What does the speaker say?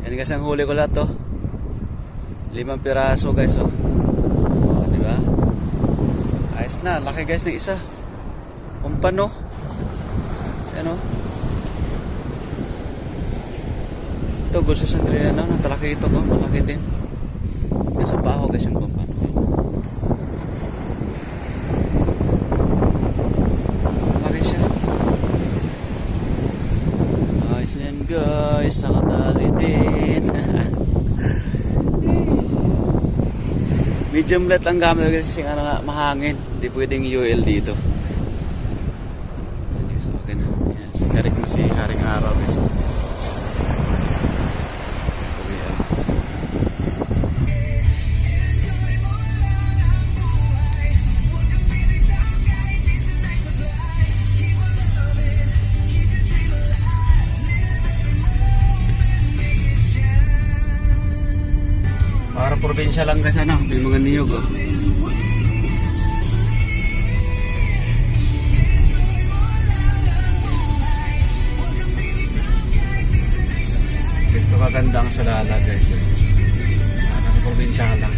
Yan guys, ang huli ko lahat to. 5 piraso guys, oh. Oh, di ba? Ayos na, laki guys ng isa. Kumpano. Yan, oh. Ito, gusto sa Adriana, natalaki ito ko, malaki din. Yan sa baho guys yung kumpano. Malaki siya. Ayos yan guys, nakatali din. Medium light lang gamit kasi nga mahangin. Hindi pwedeng UL dito. So, okay na. Yan, sinarik mo si Haring Araw guys. Para probinsya lang kasi ano, may mga niyog, oh. Ito kaganda ang salala guys, eh. Parang probinsya lang.